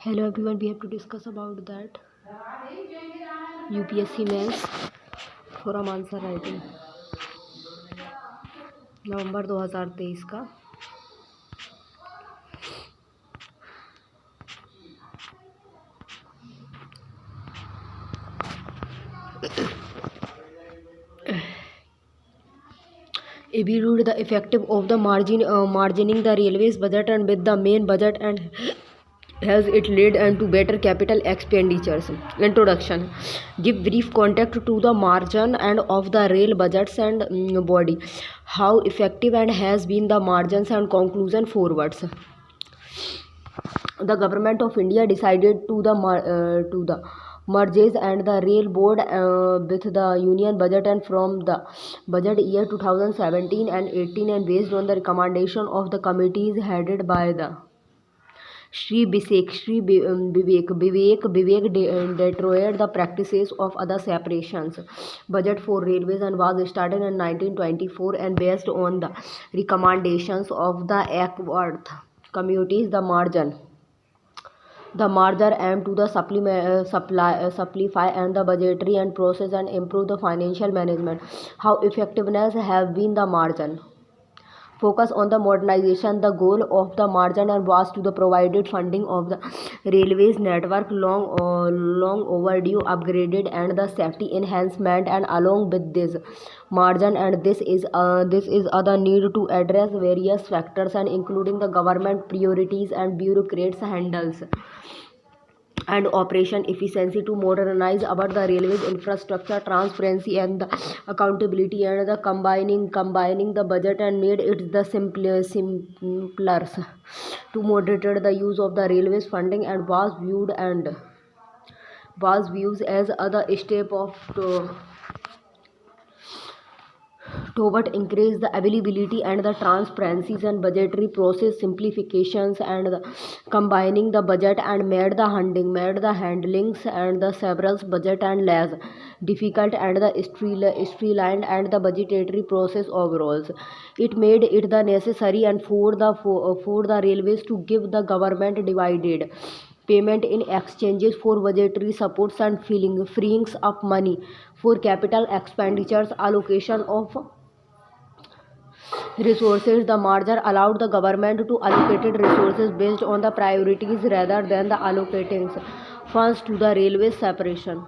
Hello everyone, we have to discuss about that UPSC mains forum answer writing November 2023 का। Evaluate the effective of the margining the railways budget and with the main budget and has it led to better capital expenditures. Introduction. Give brief context to the margin and of the rail budgets and body. How effective and has been the margins and conclusion forwards. The government of India decided to the merges and the rail board with the union budget and from the budget year 2017 and 18 and based on the recommendation of the committees headed by the Vivek detroit the practices of other separations. Budget for railways and was started in 1924 and based on the recommendations of the Ackworth committees. The merger aimed to the simplify and the budgetary and process and improve the financial management. How effectiveness have been the margin. Focus on the modernization. The goal of the margin and was to the provided funding of the railways network long overdue upgraded and the safety enhancement and along with this margin and this is other need to address various factors and including the government priorities and bureaucrats handles and operation efficiency to modernize about the railways infrastructure, transparency and the accountability and the combining the budget and made it the simpler to moderate the use of the railways funding and was viewed as other step of toward increase the availability and the transparencies and budgetary process simplifications and the combining the budget and made the handlings and the several budget and less difficult and the streamlined and the budgetary process overall. It made it the necessary and for the railways to give the government divided payment in exchanges for budgetary supports and freeing up money for capital expenditures. Allocation of resources. The merger allowed the government to allocate resources based on the priorities rather than the allocating funds to the railway separation.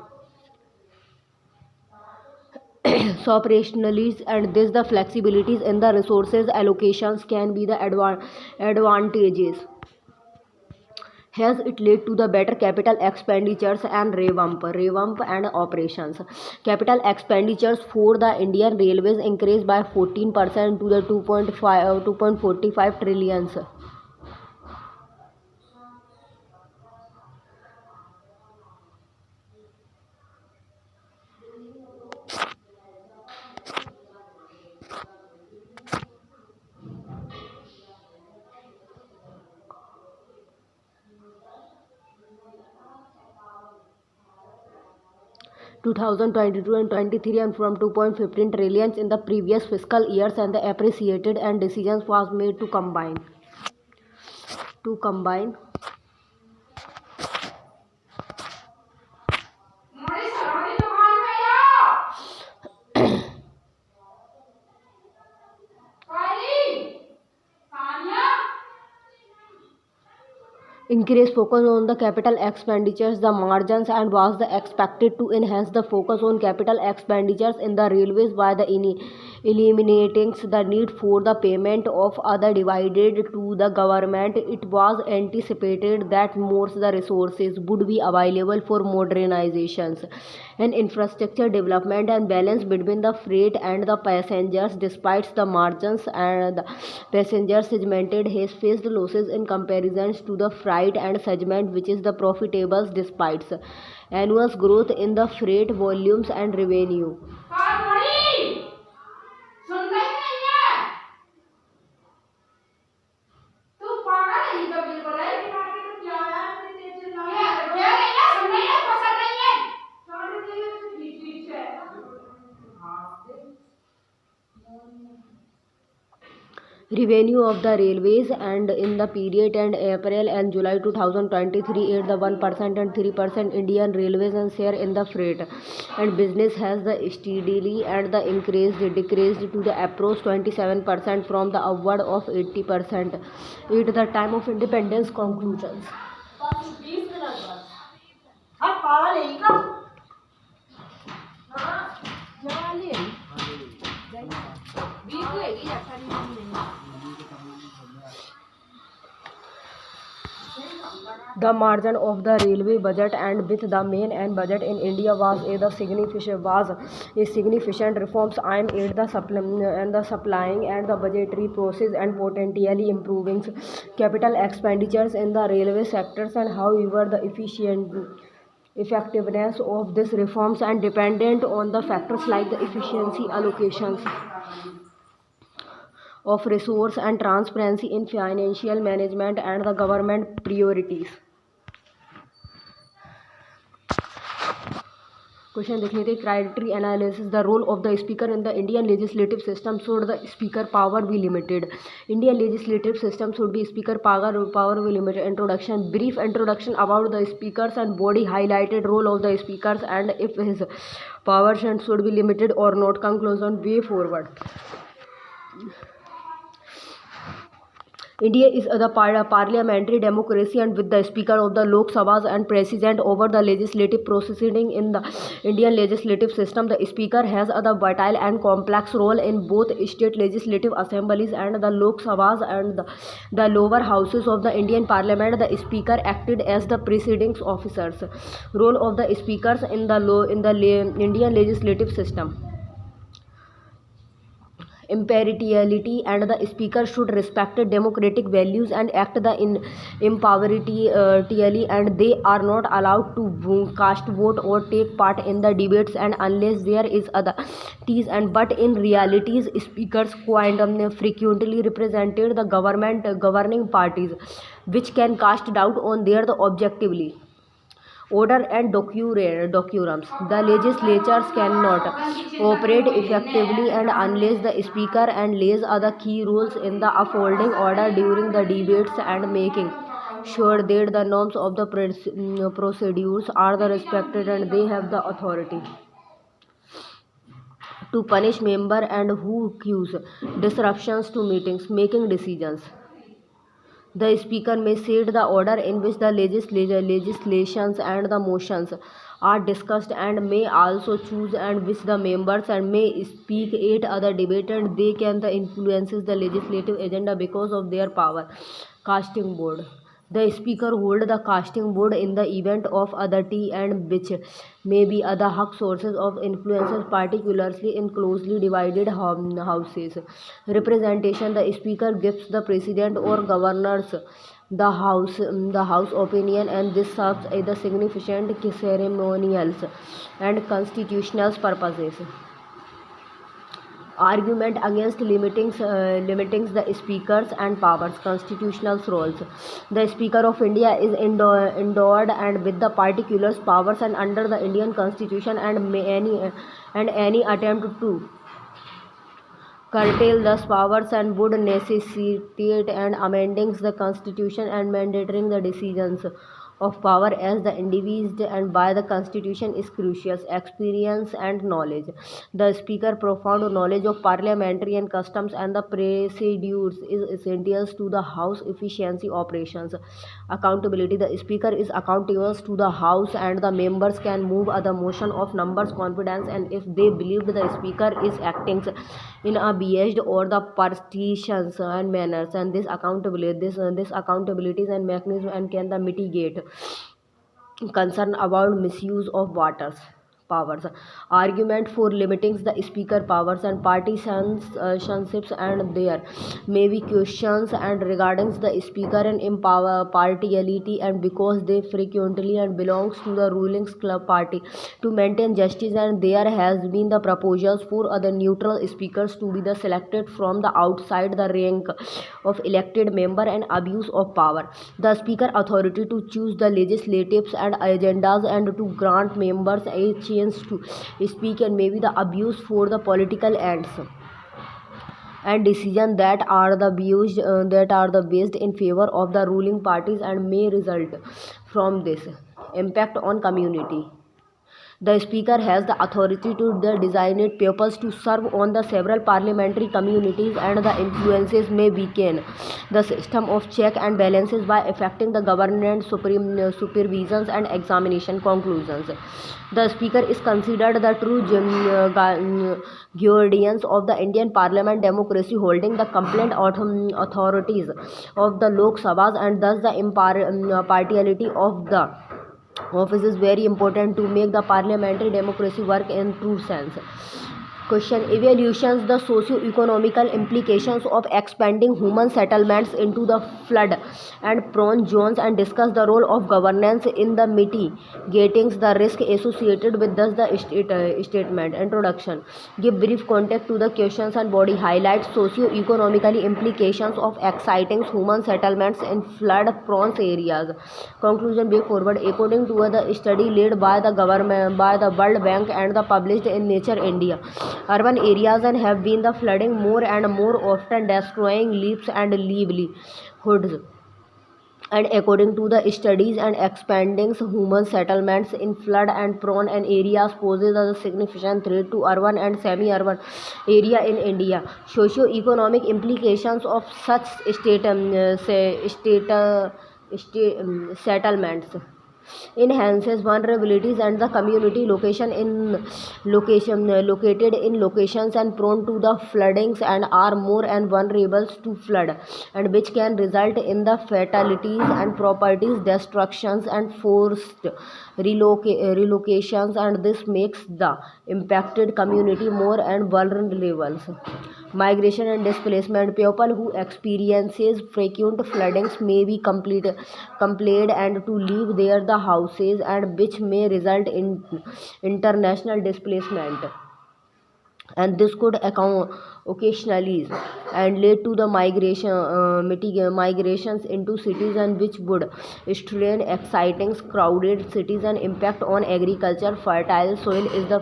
So operationally and this the flexibilities in the resources allocations can be the advantages. Hence, it led to the better capital expenditures and revamp and operations. Capital expenditures for the Indian Railways increased by 14% to the 2.45 trillions. 2022 and 23 and from 2.15 trillions in the previous fiscal years and the appreciated and decisions was made to combine increase focus on the capital expenditures, the margins and was the expected to enhance the focus on capital expenditures in the railways by the eliminating the need for the payment of other divided to the government. It was anticipated that more the resources would be available for modernizations and infrastructure development and balance between the freight and the passengers. Despite the margins and the passenger segment has faced losses in comparison to the freight and segment which is the profitable despite annual growth in the freight volumes and revenue. Revenue of the railways and in the period and April and July 2023 at the 1% and 3% Indian Railways and share in the freight and business has the steadily and the decreased to the approach 27% from the upward of 80% at the time of independence conclusions. The margin of the railway budget and with the main and budget in India was a significant reforms aimed at the supplying and the budgetary process and potentially improving capital expenditures in the railway sectors and however the effectiveness of these reforms and dependent on the factors like the efficiency allocations of resource and transparency in financial management and the government priorities. Question देख लेते हैं. Criteria analysis. The role of the speaker in the Indian legislative system. Should the speaker power be limited? Indian legislative system should be speaker power be limited. Introduction. Brief introduction about the speakers and body highlighted role of the speakers and if his powers should be limited or not. Conclusion. Way forward. India is the parliamentary democracy and with the Speaker of the Lok Sabha and President over the legislative proceeding in the Indian legislative system. The Speaker has a vital and complex role in both state legislative assemblies and the Lok Sabhas and the lower houses of the Indian Parliament. The Speaker acted as the presiding officers. Role of the speakers in the Indian legislative system. Impartiality and the speaker should respect democratic values and act the impartially and they are not allowed to cast vote or take part in the debates and unless there is other teas and but in realities speakers quite frequently represented the governing parties which can cast doubt on their objectively. Order and decorums. The legislatures cannot operate effectively and unless the speaker and lays other key roles in the upholding order during the debates and making sure that the norms of the procedures are the respected and they have the authority to punish member and who cause disruptions to meetings, making decisions. The speaker may set the order in which the legislations and the motions are discussed and may also choose and which the members and may speak at other debate and they can influences the legislative agenda because of their power. Casting board. The speaker hold the casting board in the event of other tea and which may be other hug sources of influences, particularly in closely divided houses. Representation. The speaker gives the president or governors the house opinion and this serves as the significant ceremonials and constitutional purposes. Argument against limiting the speakers and powers. Constitutional roles. The Speaker of India is endowed and with the particular powers and under the Indian Constitution and any attempt to curtail those powers and would necessitate and amending the Constitution and mandating the decisions of power as the individual and by the Constitution is crucial. Experience and knowledge. The Speaker profound knowledge of parliamentary and customs and the procedures is essential to the House efficiency operations. Accountability. The Speaker is accountable to the House and the members can move the motion of numbers confidence and if they believe the Speaker is acting in a biased or the partitions and manners and this accountability and mechanism and can the mitigate concern about misuse of powers. Argument for limiting the speaker powers and partisans and there may be questions and regarding the speaker and impartiality and because they frequently and belongs to the ruling club party to maintain justice and there has been the proposals for other neutral speakers to be the selected from the outside the rank of elected member and abuse of power. The speaker authority to choose the legislatives and agendas and to grant members a chance to speak and maybe the abuse for the political ends. and decisions that are the based in favor of the ruling parties and may result from this impact on community. The Speaker has the authority to designate pupils to serve on the several parliamentary communities, and the influences may weaken the system of check and balances by affecting the government supervisions and examination conclusions. The Speaker is considered the true guardians of the Indian Parliament democracy, holding the complete authorities of the Lok Sabhas, and thus the impartiality of the office is very important to make the parliamentary democracy work in true sense. Question: Evaluations the socio-economical implications of expanding human settlements into the flood and prone zones, and discuss the role of governance in the mitigating the risk associated with thus the statement. Introduction: Give brief context to the questions and body. Highlights socio-economically implications of exciting human settlements in flood prone areas. Conclusion: Way forward. According to the study led by the government by the World Bank and the published in Nature India, urban areas and have been the flooding more and more often, destroying lives and livelihoods. And according to the studies, and expanding human settlements in flood and prone and areas poses a significant threat to urban and semi-urban area in India. Socio-economic implications of such settlements enhances vulnerabilities, and the community located in locations and prone to the floodings and are more and vulnerable to flood, and which can result in the fatalities and properties destructions and forced relocations, and this makes the impacted community more and vulnerable. Migration and displacement: people who experiences frequent floodings may be compelled and to leave their houses, and which may result in international displacement, and this could occasionally and lead to the migrations into cities, and which would strain exciting crowded cities and impact on agriculture. Fertile soil is the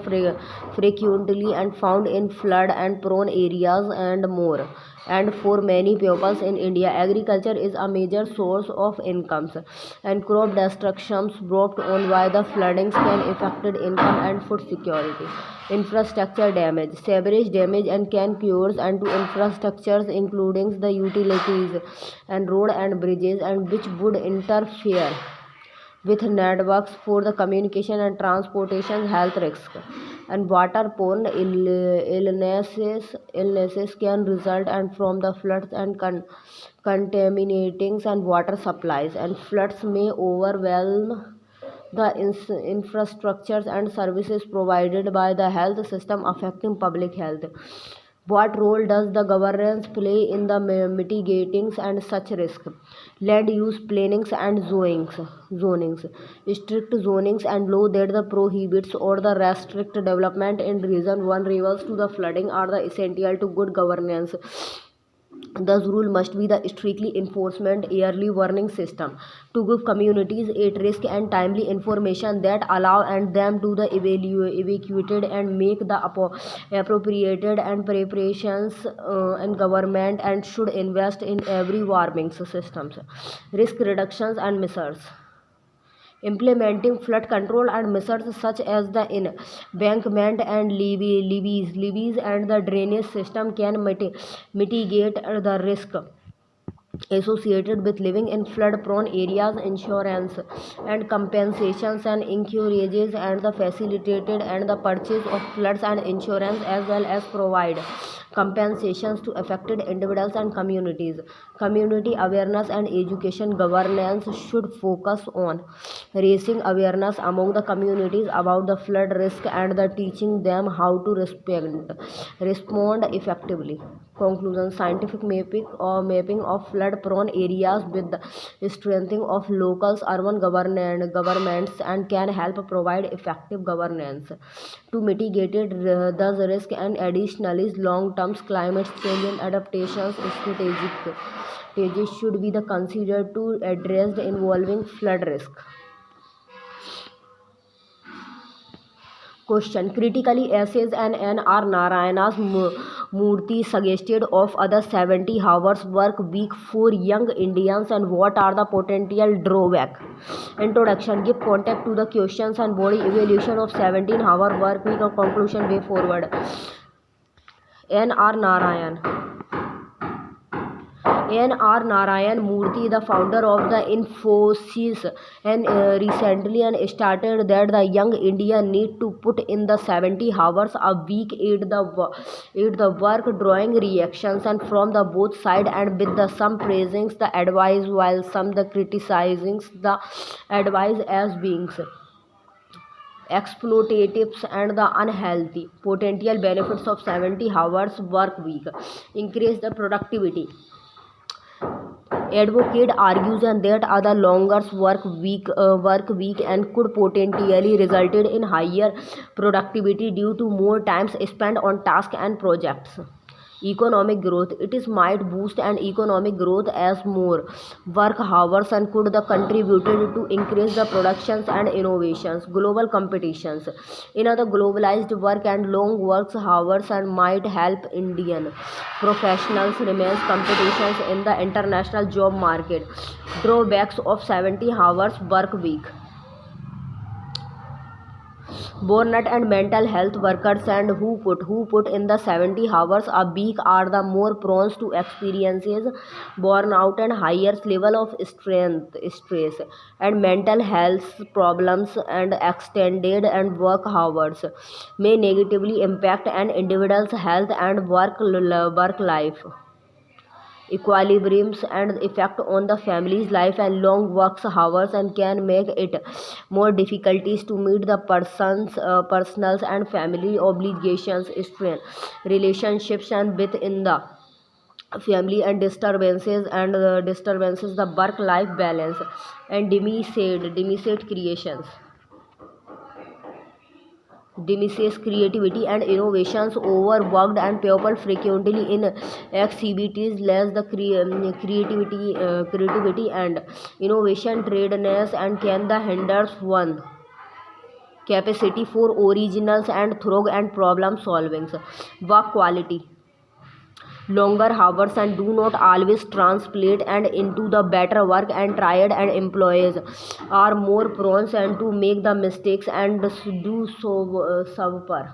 frequently and found in flood and prone areas and more, and for many peoples in India, agriculture is a major source of incomes, and crop destructions brought on by the floodings can affect income and food security. Infrastructure damage: sewerage damage and can cures and to infrastructures including the utilities and road and bridges, and which would interfere with networks for the communication and transportation. Health risk and waterborne illnesses can result and from the floods and contaminating and water supplies, and floods may overwhelm the infrastructures and services provided by the health system, affecting public health. What role does the governance play in the mitigating and such risk? Land use plannings and zonings. Strict zonings and law that the prohibits or the restrict development in region vulnerable to the flooding are the essential to good governance. Thus, rule must be the strictly enforcement early warning system to give communities at risk and timely information that allow and them to the evacuated and make the appropriated and preparations, and government and should invest in every warming systems, risk reductions and measures. Implementing flood control and measures such as the embankment and levees and the drainage system can mitigate the risk associated with living in flood prone areas. Insurance and compensations and encourages and the facilitated and the purchase of floods and insurance, as well as provide compensations to affected individuals and communities. Community awareness and education: governance should focus on raising awareness among the communities about the flood risk and the teaching them how to respond effectively. Conclusion: scientific mapping of flood prone areas with the strengthening of locals urban governments and can help provide effective governance to mitigate those risk, and additionally long term climate change and adaptations strategies should be the considered to address the involving flood risk. Question. Critically assessed and N.R. Narayana's Murthy suggested of other 70 hours work week for young Indians and what are the potential drawback? Introduction. Give context to the questions and body evaluation of 17-hour work week and conclusion way forward. N.R. Narayan. N.R. Narayan Murthy, the founder of the Infosys, and recently started that the young India need to put in the 70 hours a week at the work, drawing reactions and from the both side and with the some praising the advice while some the criticizing the advice as being exploitative and the unhealthy. Potential benefits of 70 hours work week: increase the productivity. Advocate argues and that other longer work week and could potentially resulted in higher productivity due to more time spent on tasks and projects. Economic growth. It is might boost an economic growth as more work hours and could the contributed to increase the productions and innovations. Global competitions. In other globalized work and long work hours and might help Indian professionals remains competitions in the international job market. Drawbacks of 70 hours work week. Burnout and mental health. Workers and who put in the 70 hours a week are the more prone to experiences burnout and higher level of stress and mental health problems, and extended and work hours may negatively impact an individual's health and work life equilibriums and effect on the family's life, and long work hours and can make it more difficulties to meet the personal and family obligations, strain relationships and within the family, and disturbances the work life balance, and diminished creations diminishes creativity and innovations. Overworked and people frequently in activities less the creativity and innovation readiness, and can the hinders one capacity for originals and thorough and problem solving. Work quality. Longer hours and do not always translate and into the better work, and tired and employees are more prone and to make the mistakes and do so subpar.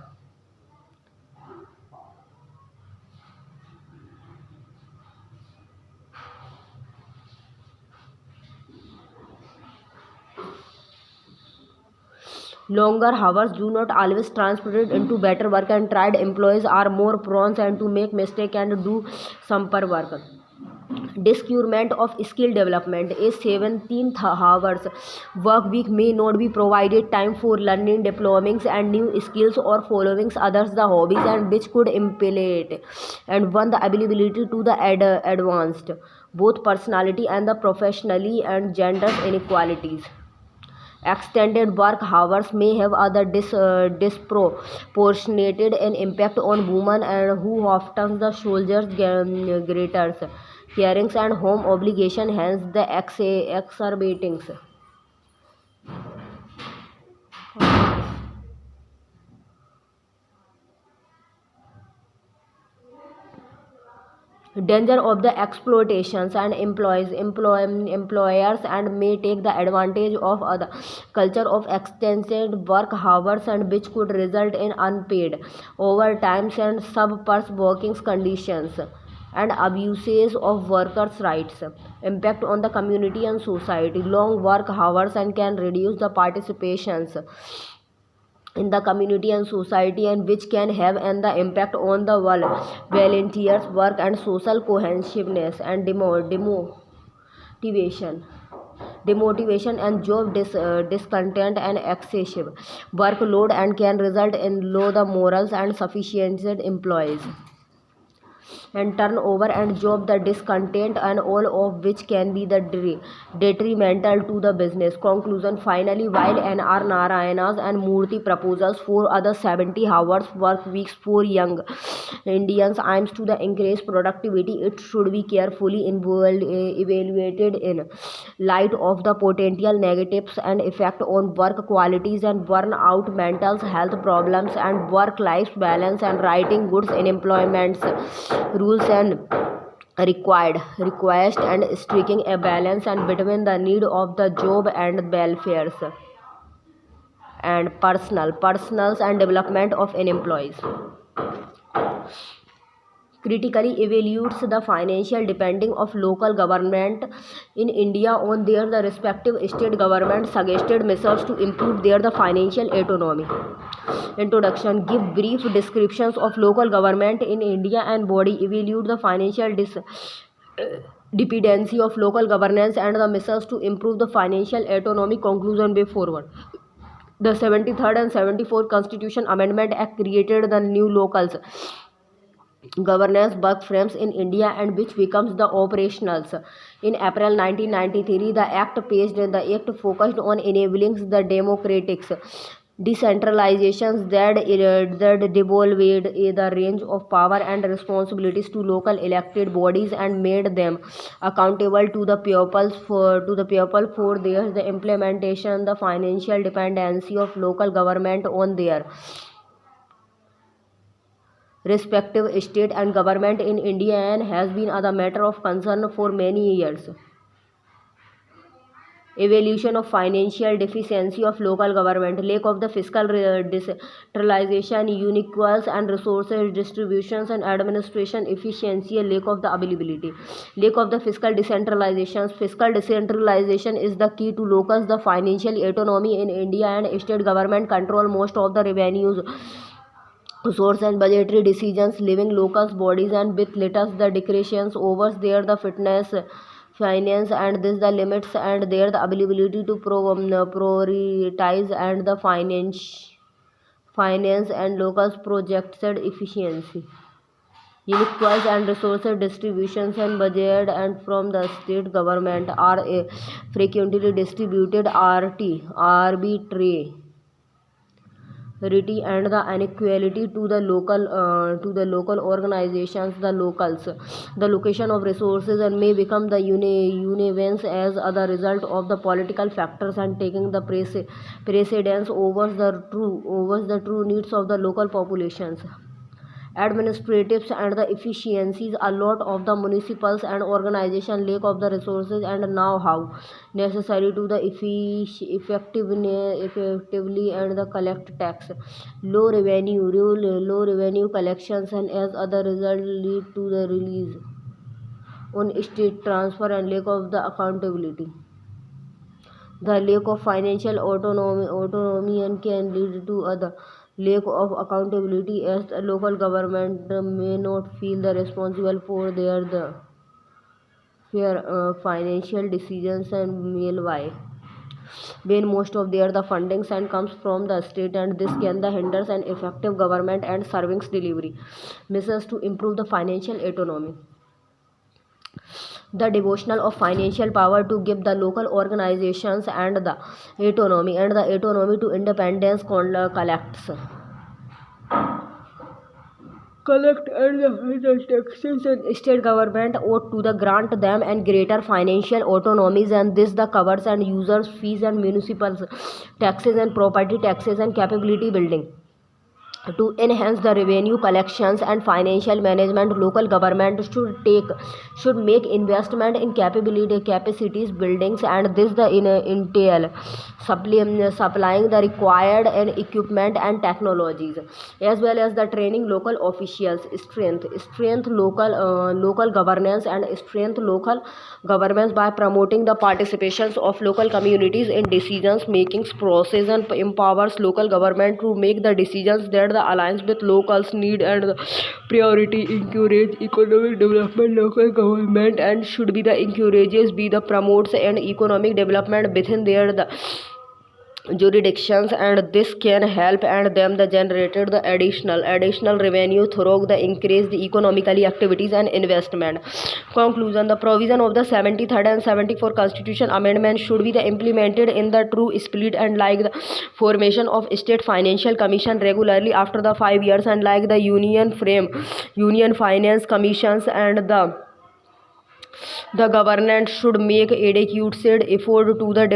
Longer hours do not always translate into better work, and tired employees are more prone and to make mistake and do subpar work. Discouragement of skill development. A 17 hours work week may not be provided time for learning, deploying and new skills or following others the hobbies, and which could impede and one the ability to the advanced both personality and the professionally, and gender inequalities. Extended work hours may have other disproportionate an impact on women, and who often the soldiers greater carings and home obligation, hence the exacerbating. Danger of the exploitations and employers and may take the advantage of other culture of extended work hours, and which could result in unpaid overtimes and subpar working conditions and abuses of workers' rights. Impact on the community and society. Long work hours and can reduce the participations in the community and society, and which can have and the impact on the volunteers work and social cohesiveness, and demotivation and job discontent and excessive workload, and can result in low the morals and sufficient employees. and turnover and job the discontent, and all of which can be the detrimental to the business. Conclusion. Finally, while N.R. Narayana's and Murthy proposals for other 70 hours work weeks for young Indians aims to the increase productivity, it should be carefully evaluated in light of the potential negatives and effect on work qualities and burnout, mental health problems, and work-life balance, and writing goods in employment rules and request and striking a balance and between the need of the job and welfares and personals and development of an employees. Critically evaluates the financial depending of local government in India on their the respective state government suggested measures to improve their the financial autonomy. Introduction. Give brief descriptions of local government in India and body. Evaluate the financial dependency of local governance and the measures to improve the financial autonomy. Conclusion. Way forward. The 73rd and 74th Constitution Amendment Act created the new locals governance work frames in India and which becomes the operationals. In April 1993, the Act focused on enabling the democratic decentralizations that devolved the range of power and responsibilities to local elected bodies and made them accountable to the people for their the implementation. The financial dependency of local government on their respective state and government in India and has been a matter of concern for many years. Evolution of financial deficiency of local government, lack of the fiscal decentralization, inequals and resources distributions and administration efficiency, lack of the availability, lack of the fiscal decentralization. Fiscal decentralization is the key to locals the financial autonomy in India, and state government control most of the revenues source and budgetary decisions, leaving local bodies and with latest the decreations over their the fitness finance, and this the limits and their the availability to prioritize and the finance and locals projected efficiency. Inequalities and resources distributions and budget and from the state government are frequently distributed arbitrary and the inequality to the local organizations, the location of resources and may become the unevents as a result of the political factors and taking the precedence over the true needs of the local populations. Administratives and the efficiencies, a lot of the municipals and organization lack of the resources and know-how necessary to the effectively and the collect tax, low revenue collections, and as other result lead to the release on state transfer and lack of the accountability. The lack of financial autonomy and can lead to other lack of accountability as the local government may not feel the responsible for their the fair financial decisions, and meanwhile when most of their the fundings and comes from the state, and this can the hinders an effective government and servings delivery. Measures to improve the financial autonomy. The devotional of financial power to give the local organizations and the autonomy to independence collect and the taxes, and state government ought to the grant them and greater financial autonomies, and this the covers and users fees and municipal taxes and property taxes and capability building. To enhance the revenue collections and financial management, local government should make investment in capacities buildings, and this the entail supplying the required and equipment and technologies, as well as the training local officials. Strength local governance and strength local governments by promoting the participations of local communities in decisions making process, and empowers local government to make the decisions that the alliance with locals need and the priority. Encourage economic development local government and should be the encourages be the promotes and economic development within their the jurisdictions, and this can help and them the generated the additional revenue through the increased economically activities and investment. Conclusion: the provision of the 73rd and 74th constitution amendment should be the implemented in the true spirit and like the formation of state financial commission regularly after the 5 years, and like the union finance commissions, and the government should make adequate effort to the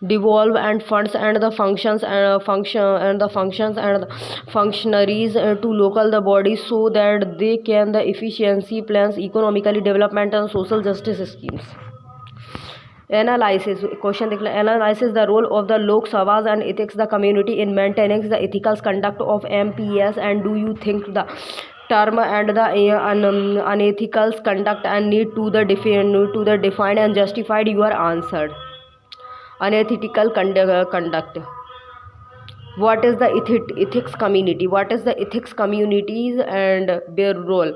devolve and funds and the functions and the functionaries to local the bodies so that they can the efficiency plans economically development and social justice schemes. Analysis question देख लें. Analysis the role of the Lok Sabhas and ethics the community in maintaining the ethical conduct of MPS, and do you think the term and the unethical conduct and need to the define and justified your answer. Unethical conduct. What is the ethics community? What is the ethics communities and their role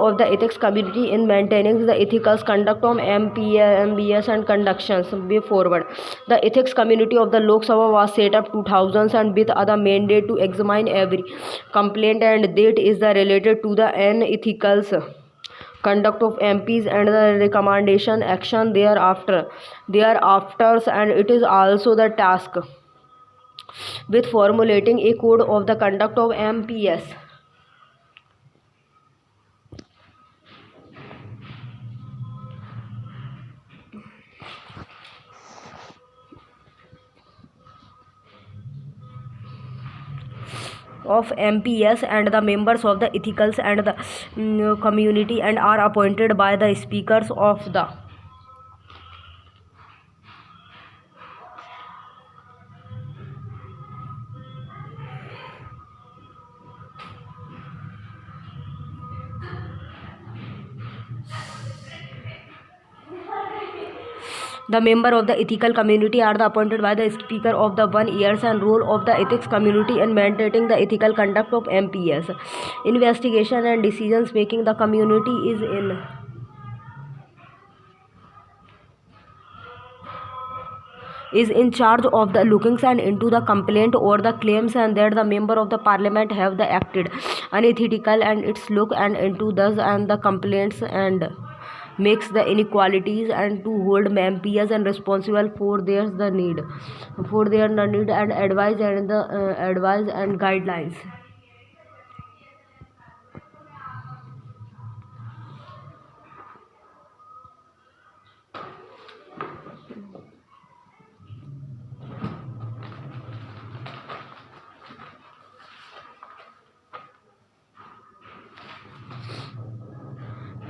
of the ethics community in maintaining the ethical conduct of MBS and conductions way forward? The ethics community of the Lok Sabha was set up 2000s and with other mandate to examine every complaint and that is the related to the unethical conduct of MPs and the recommendation action thereafter, and it is also the task with formulating a code of the conduct of MPS. Of MPS and the members of the ethicals and the community and are appointed by the speakers of the member of the ethical community are appointed by the speaker of the 1 years, and role of the ethics community in maintaining the ethical conduct of MPS. Investigation and decisions making. The community is in charge of the looking and into the complaint or the claims, and that the member of the parliament have the acted unethical and its look and into thus and the complaints and makes the inequalities and to hold MPs and responsible for their need and advice and guidelines.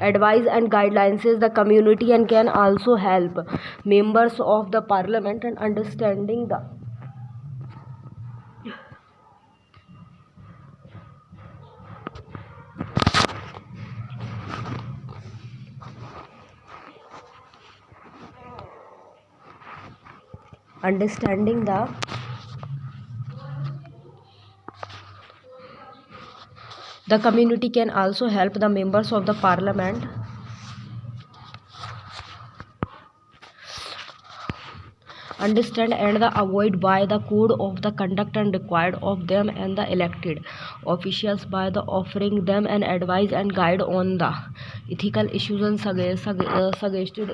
Advice and guidelines is the community and can also help members of the parliament in understanding the community can also help the members of the parliament understand and the avoid by the code of the conduct and required of them and the elected officials by the offering them an advice and guide on the ethical issues and suggested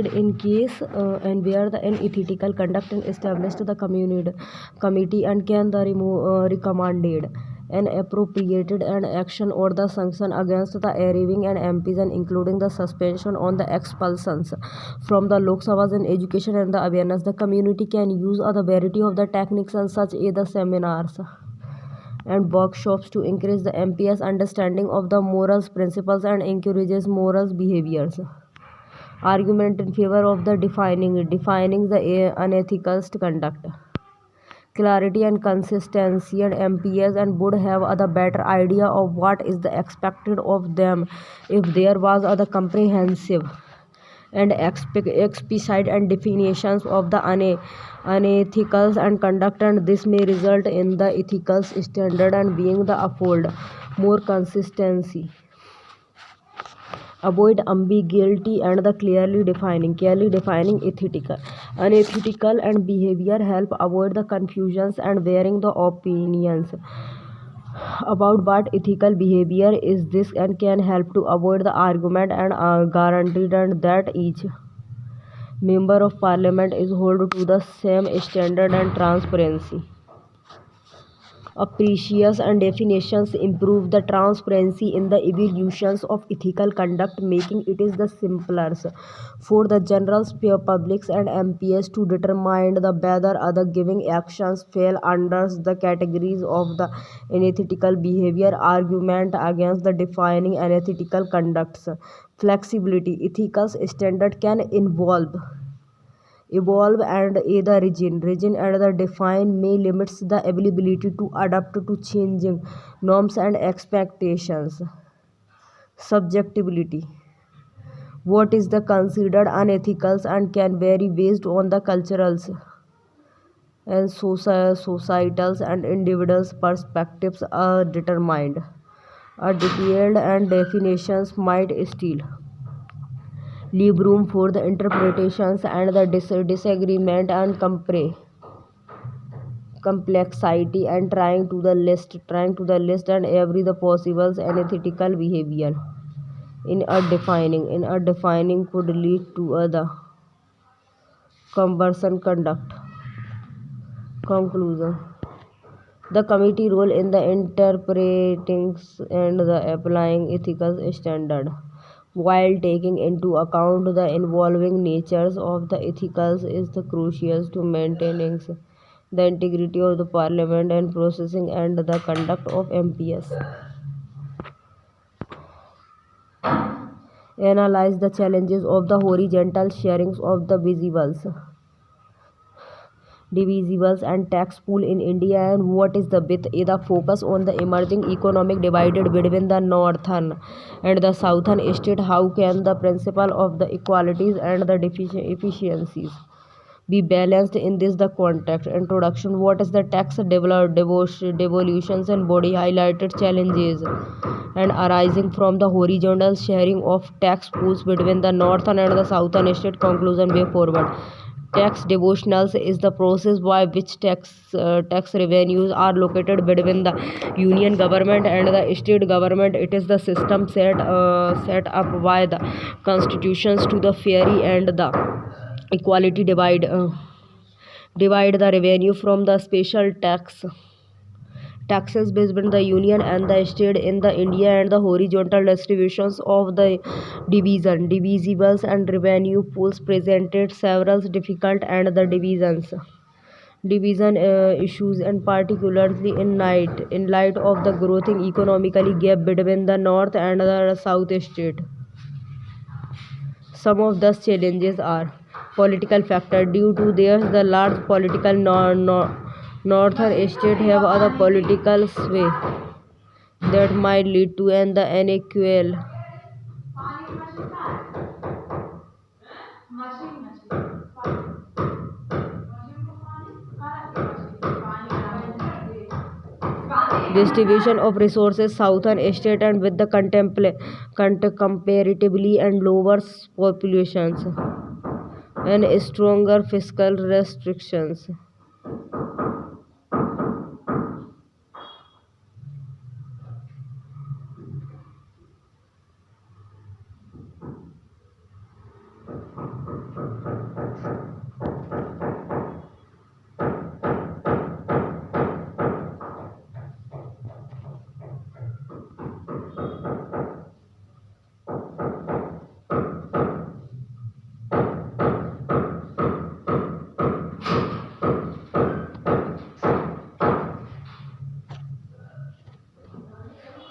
in case and where the unethical conduct and established the committee and can the recommended and appropriated an action or the sanction against the arriving and MPs, and including the suspension on the expulsions from the Lok Sabhas in education and the awareness. The community can use the variety of the techniques and such as the seminars and workshops to increase the MPS understanding of the morals principles and encourages morals behaviors. Argument in favor of the defining the unethical conduct. Clarity and consistency, and MPs and would have a better idea of what is the expected of them if there was a comprehensive and explicit and definitions of the unethical and conduct, and this may result in the ethical standard and being the afford more consistency. avoid ambiguity and the clearly defining unethical and behavior help avoid the confusions and varying the opinions about what ethical behavior is this and can help to avoid the argument and guarantee that each member of parliament is held to the same standard and transparency. Appreciations and definitions improve the transparency in the evaluations of ethical conduct, making it is the simpler for the general publics and MPs to determine the whether other giving actions fall under the categories of the unethical behavior. Argument against the defining unethical conducts. Flexibility. Ethical standard can evolve and either region and the define may limits the ability to adapt to changing norms and expectations. Subjectivity. What is the considered unethical and can vary based on the culturals and societals and individuals perspectives are determined. A detailed and definitions might still leave room for the interpretations and the disagreement and complexity and trying to the list and every the possible unethical behavior in a defining could lead to other conversion conduct. Conclusion. The committee role in the interpreting and the applying ethical standard while taking into account the evolving natures of the ethicals is the crucial to maintaining the integrity of the parliament and processing and the conduct of MPs. Analyze the challenges of the horizontal sharings of the divisibles and tax pool in India and what is the with the focus on the emerging economic divided between the northern and the southern state. How can the principle of the equalities and the efficiencies be balanced in this the context? Introduction. What is the tax devolutions and body highlighted challenges and arising from the horizontal sharing of tax pools between the northern and the southern state. Conclusion. Way forward. Tax devotionals is the process by which tax revenues are located between the union government and the state government. It is the system set up by the constitutions to the ferry and the equality divide the revenue from the special taxes between the union and the state in the India and the horizontal distributions of the divisibles and revenue pools presented several difficult and the division issues and particularly in light of the growing economically gap between the north and the south state. Some of those challenges are political factor due to their the large political northern state have other political sway that might lead to an the unequal distribution of resources. Southern state and with the comparatively and lower populations and stronger fiscal restrictions.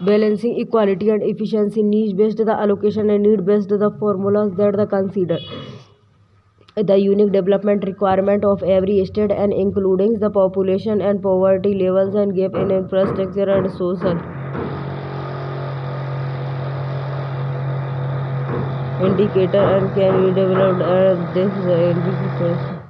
Balancing equality and efficiency, niche based the allocation and need based the formulas that the consider the unique development requirement of every state and including the population and poverty levels and gap in infrastructure and social indicator and can be developed as this indicators.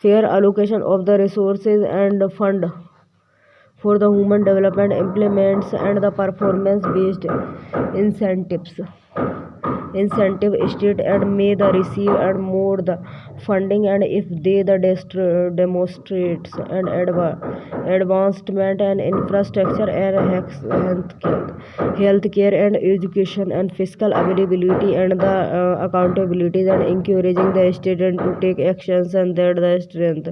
fair allocation of the resources and fund for the human development implements and the performance based incentives incentive state and may the receive and more the funding and if they the demonstrates and advancement and infrastructure and healthcare and education and fiscal availability and the accountability and encouraging the state and to take actions and that the strength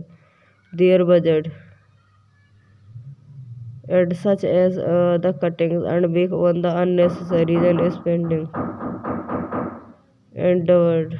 their budget and such as the cuttings and big on the unnecessary and spending and double.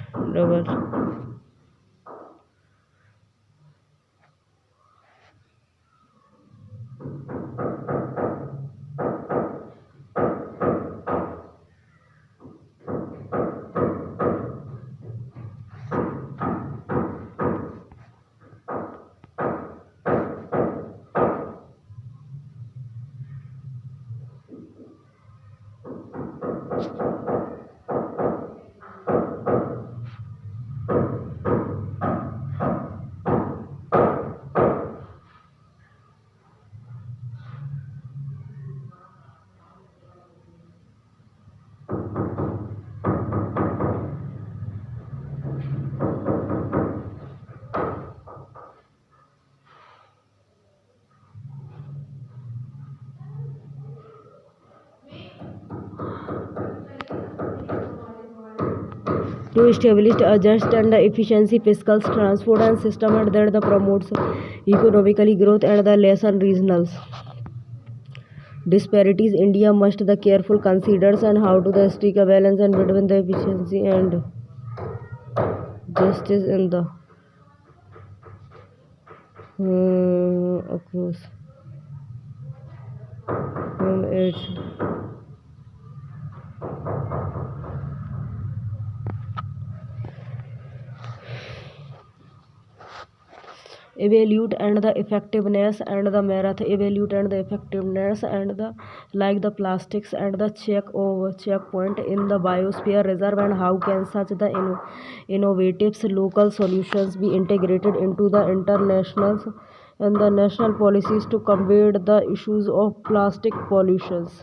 To establish a just and efficiency fiscal transport and system and that the promotes economically growth and the lessen regional disparities. India must the careful considers and how to the strike a balance and between the efficiency and justice in the across its evaluate and the effectiveness and the marathon evaluate and the effectiveness and the like the plastics and the checkpoint in the biosphere reserve and how can such the innovative local solutions be integrated into the international and the national policies to combat the issues of plastic pollutions.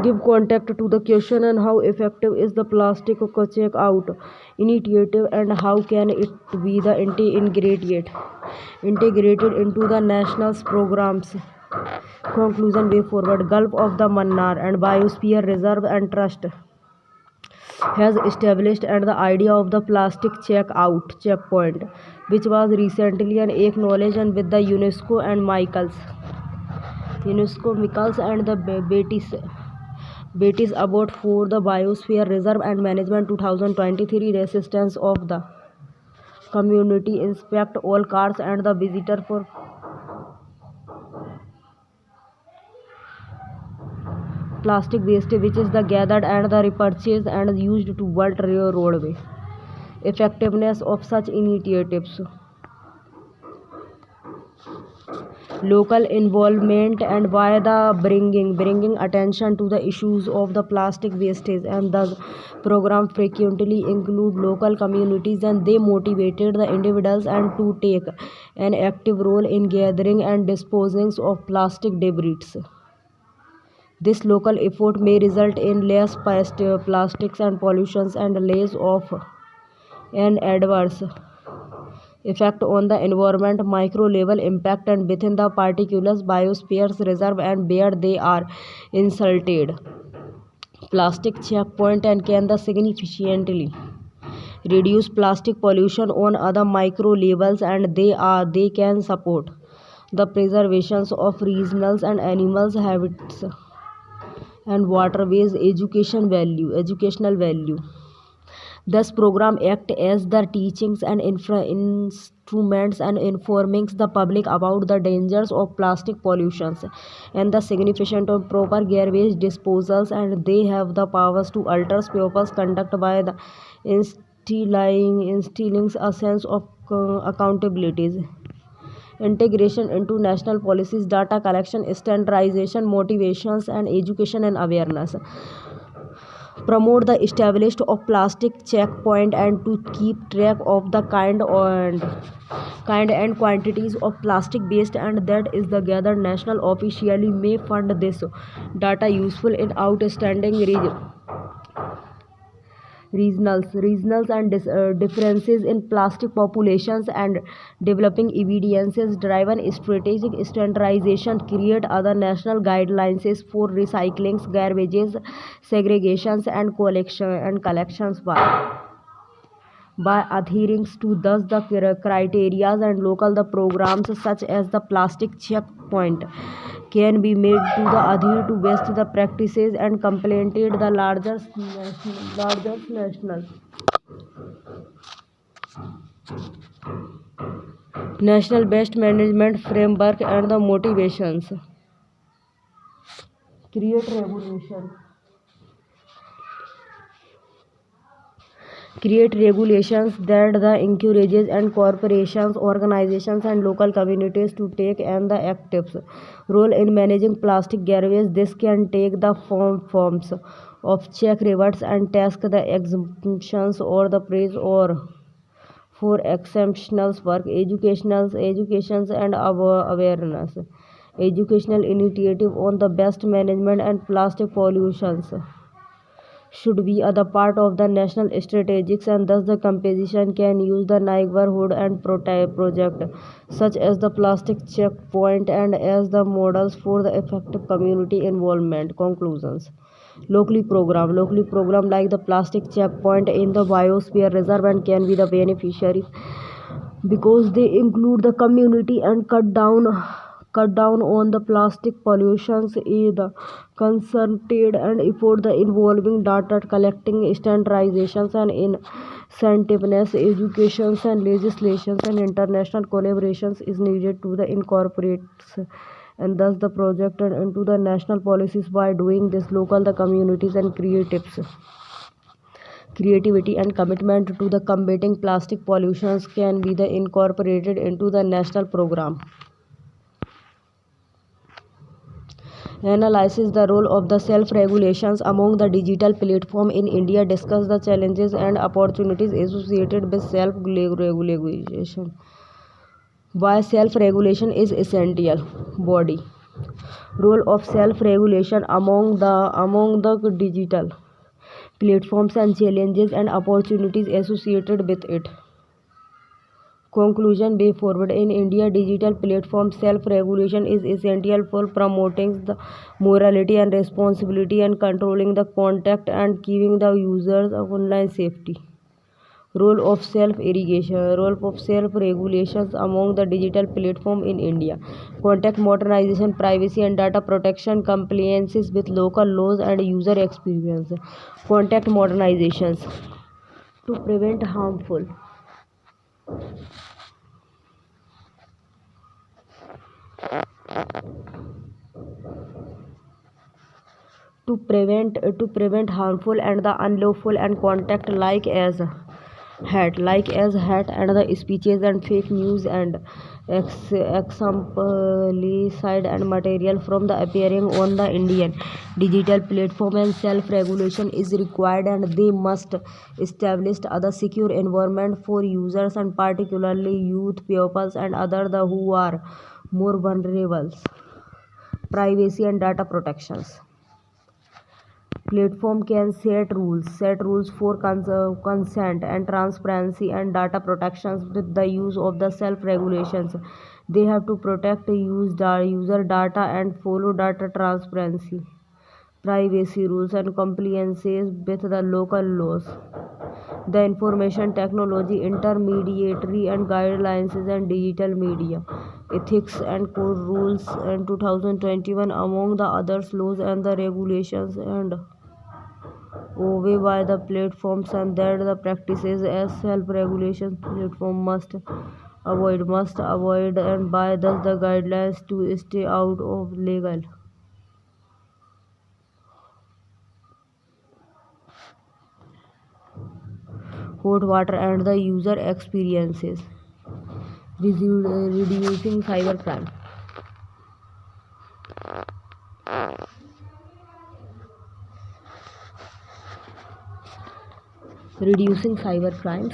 Give context to the question and how effective is the plastic check out initiative and how can it be the integrated into the national programs. Conclusion way forward. Gulf of the Mannar and Biosphere Reserve and Trust has established and the idea of the plastic checkpoint which was recently and acknowledged and with the UNESCO Michaels and the Betis about for the Biosphere Reserve and Management 2023 resistance of the community inspect all cars and the visitor for plastic waste which is the gathered and the repurchased and used to build roadway. Effectiveness of such initiatives. Local involvement and by the bringing attention to the issues of the plastic wastage and the program frequently include local communities and they motivated the individuals and to take an active role in gathering and disposing of plastic debris. This local effort may result in less plastics and pollutions and less of an adverse effect on the environment micro level impact and within the particular biospheres reserve and where they are insulted. Plastic checkpoint and can the significantly reduce plastic pollution on other micro levels and they can support the preservations of regional and animals habitats and waterways educational value. This program act as the teachings and instruments and informing the public about the dangers of plastic pollutions and the significance of proper garbage disposals and they have the powers to alter people's conduct by the instilling a sense of accountability. Integration into national policies, data collection, standardization, motivations, and education and awareness. promote the establishment of plastic checkpoint and to keep track of the kind and quantities of plastic waste, and that is the gathered national officially may fund this data useful in outstanding regionals and differences in plastic populations and developing evidences driven strategic standardization create other national guidelines for recycling garbages segregations and collections by adhering to thus the criteria and local the programs such as the plastic checkpoint can be made to the adhere to best the practices and completed the largest national best management framework and the motivations create regulation create regulations that the encourages and corporations organizations and local communities to take and the active role in managing plastic garbage. This can take the forms of check rewards and task the exemptions or the praise or for exceptional work educations and awareness educational initiative on the best management and plastic pollutions should be a the part of the national strategies, and thus the composition can use the neighborhood and project such as the plastic checkpoint and as the models for the effective community involvement. Conclusions: locally program like the plastic checkpoint in the biosphere reserve and can be the beneficiaries because they include the community and cut down on the plastic pollutions is the concerted and effort the involving data collecting standardizations and incentiveness educations and legislations and international collaborations is needed to the incorporates and thus the project and into the national policies. By doing this local the communities and creativity and commitment to the combating plastic pollutions can be the incorporated into the national program. Analyzes the role of the self-regulations among the digital platform in India, discuss the challenges and opportunities associated with self-regulation. Why self-regulation is essential. Body role of self-regulation among the digital platforms and challenges and opportunities associated with it. Conclusion: way forward in India, digital platform self-regulation is essential for promoting the morality and responsibility and controlling the contact and keeping the users of online safety. Role of self-regulations among the digital platform in India. Contact modernization, privacy and data protection, compliances with local laws and user experience. Contact modernizations to prevent harmful to prevent harmful and the unlawful and contact like as hat and the speeches and fake news and exemplicide and material from the appearing on the Indian digital platform, and self-regulation is required and they must establish other secure environment for users and particularly youth pupils and other the who are more vulnerable. Privacy and data protections. Platform can set rules for consent and transparency and data protections with the use of the self-regulations. They have to protect the user data and follow data transparency, privacy rules and compliances with the local laws. The information technology intermediary and guidelines and digital media ethics and code rules in 2021 among the others laws and the regulations and obeyed by the platforms, and that the practices as self-regulation platform must avoid and by thus the guidelines to stay out of legal hot water and the user experiences, reducing cybercrime. reducing cyber crimes.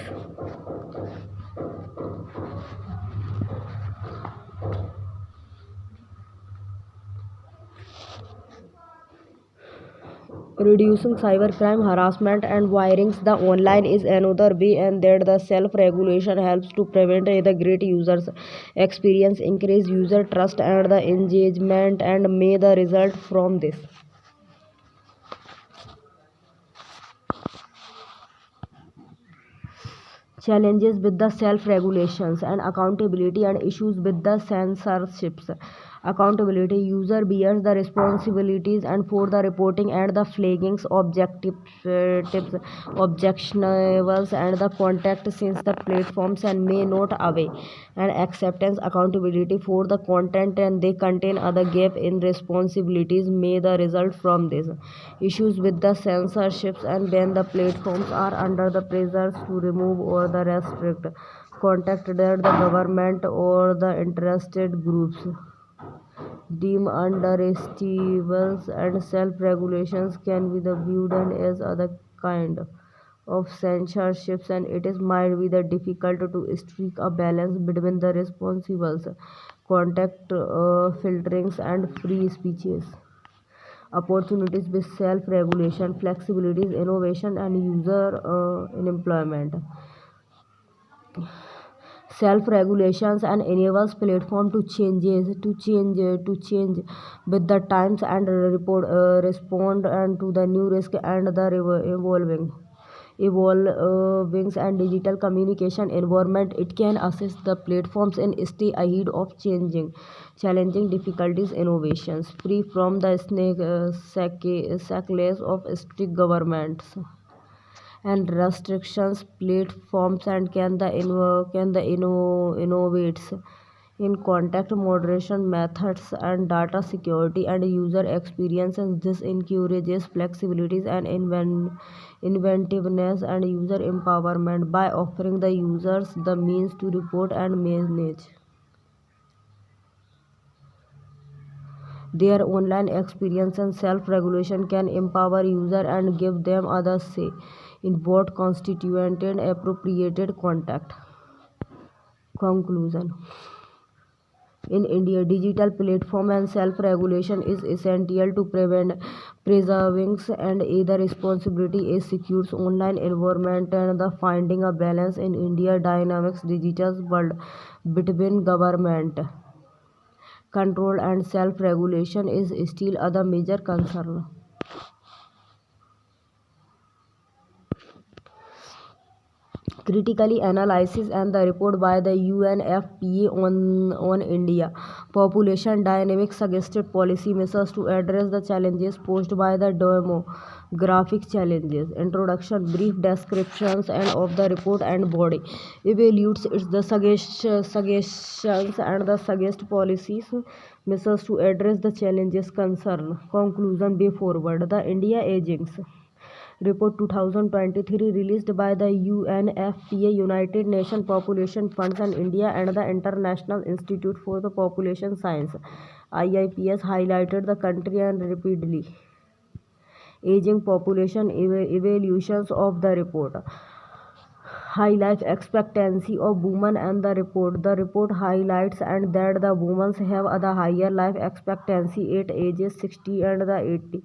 Reducing cybercrime, harassment, and wirings the online is another way, and that the self-regulation helps to prevent the great users experience, increase user trust, and the engagement, and may the result from this. Challenges with the self-regulations and accountability and issues with the censorships. Accountability: user bears the responsibilities and for the reporting and the flaggings tips, objectionables and the contact since the platforms and may not away and acceptance: accountability for the content and they contain other gap in responsibilities may the result from this. Issues with the censorships and when the platforms are under the pressures to remove or the restrict contact that the government or the interested groups deem unreasonable, and self-regulations can be the viewed and as other kind of censorships, and it is might be the difficult to strike a balance between the responsibles contact filterings and free speeches. Opportunities with self-regulation, flexibilities, innovation, and user employment. Self-regulations and enables platform to change with the times and respond and to the new risk and the evolving and digital communication environment. It can assist the platforms and stay ahead of challenging difficulties, innovations free from the sackless of strict governments and restrictions. Platforms and innovates in contact moderation methods and data security and user experiences. This encourages flexibilities and inventiveness and user empowerment by offering the users the means to report and manage their online experience, and self-regulation can empower users and give them other say in what constituted appropriated contact. Conclusion: in India, digital platform and self-regulation is essential to prevent preserving and either responsibility is secures online environment and the finding a balance in India dynamics digital world between government control and self-regulation is still other major concern. Critically analysis and the report by the UNFPA on India population dynamics suggested policy measures to address the challenges posed by the demographic challenges. Introduction: brief descriptions and of the report and body evaluates its the suggestions and the suggest policies measures to address the challenges concern. Conclusion: way forward. The India Agings Report 2023 released by the UNFPA, United Nations Population Funds and India and the International Institute for the Population Science IIPS highlighted the country and rapidly aging population evaluations of the report. High life expectancy of women and the report. The report highlights and that the women have a higher life expectancy at ages 60 and the 80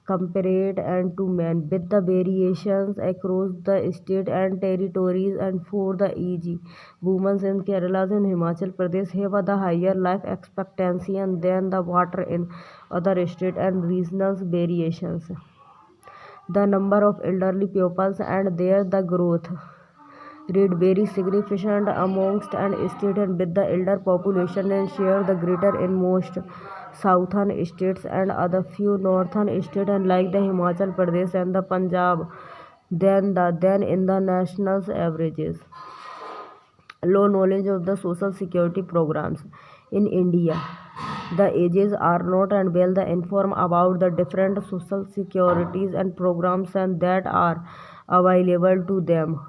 compared and to men, with the variations across the state and territories. And for the EG, women in Kerala and Himachal Pradesh have a higher life expectancy and than the water in other state and regional variations. The number of elderly pupils and their the growth rate very significant amongst and state and with the elder population and share the greater in most southern states and other few northern states and like the Himachal Pradesh and the Punjab than in the national averages. Low knowledge of the social security programs in India. The ages are not and well the informed about the different social securities and programs and that are available to them.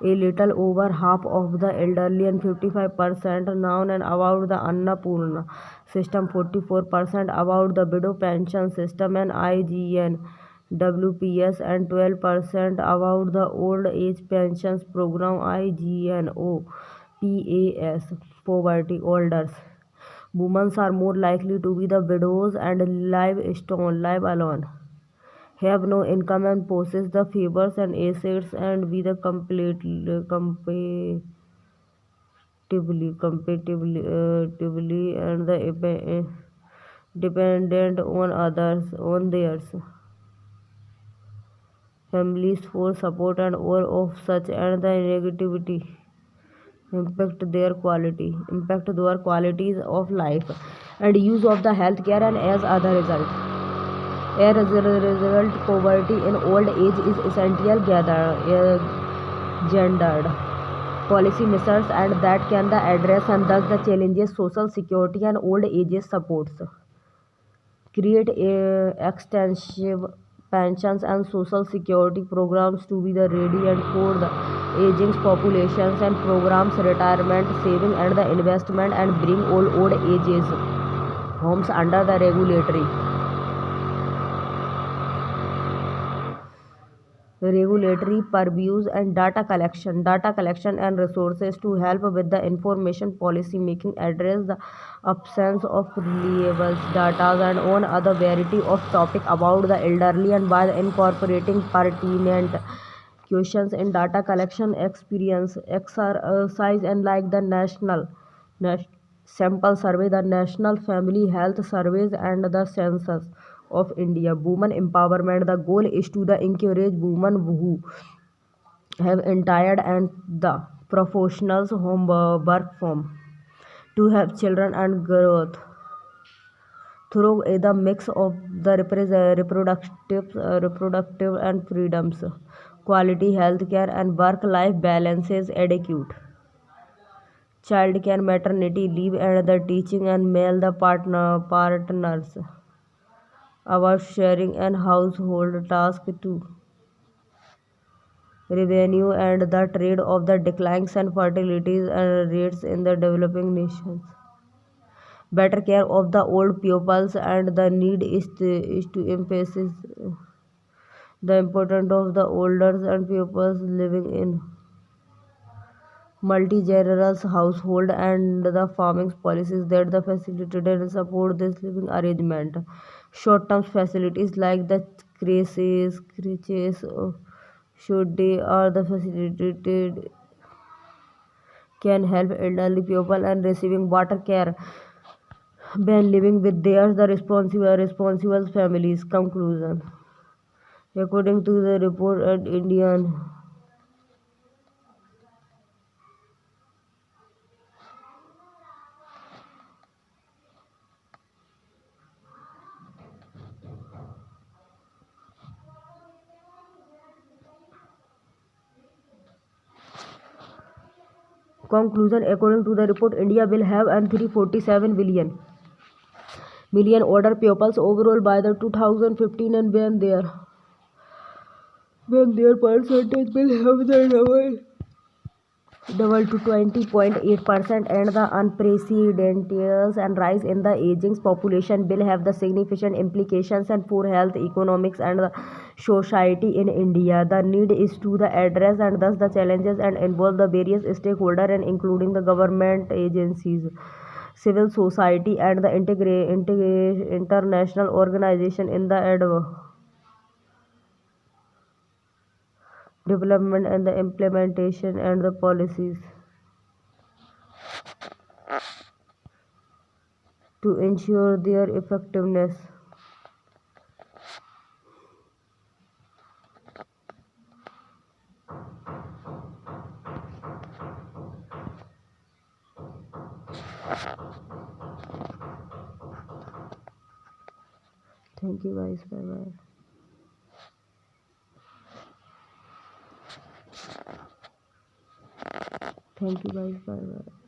A little over half of the elderly and 55% known and about the Annapurna system, 44% about the widow pension system and IGN WPS and 12% about the Old Age Pensions Program IGNO PAS poverty holders. Women are more likely to be the widows and live alone, have no income and possess the favors and assets and be the comparatively and the dependent on others on theirs families for support and all of such and the negativity impact their qualities of life and use of the healthcare and as a result poverty in old age is essential gendered policy measures and that can the address and thus the challenges social security and old age supports create extensive pensions and social security programs to be the ready and for the aging populations and programs retirement saving and the investment and bring all old ages homes under the regulatory purviews and data collection and resources to help with the information policy making address the absence of reliable data and on other variety of topic about the elderly and by incorporating pertinent questions in data collection experience exercise and like the Nas- sample survey, the National Family Health Surveys, and the Census of India. Women empowerment. The goal is to the encourage women who have retired and the professionals home work from to have children and growth through the mix of the reproductive and freedoms, quality health care and work-life balance is adequate. Child care, maternity leave, and the teaching and male the partners about sharing and household tasks too. Revenue and the trade of the declines and fertility rates in the developing nations. Better care of the old pupils and the need is to emphasize the importance of the elders and pupils living in multi-generational household and the farming policies that the facilitate and support this living arrangement. Short-term facilities like the creches, should they are the facilitated can help elderly people and receiving water care when living with theirs the responsible families. Conclusion. According to the report at Indian. Conclusion. According to the report, India will have and 347 million older pupils overall by the 2015 and when their percentage will have the double to 20.8% and the unprecedented and rise in the aging population will have the significant implications and for health economics and the society in India. The need is to the address and thus the challenges and involve the various stakeholders and including the government agencies, civil society and the international organization in the development and the implementation and the policies to ensure their effectiveness. Thank you guys. Bye bye. Thank you guys. Bye bye.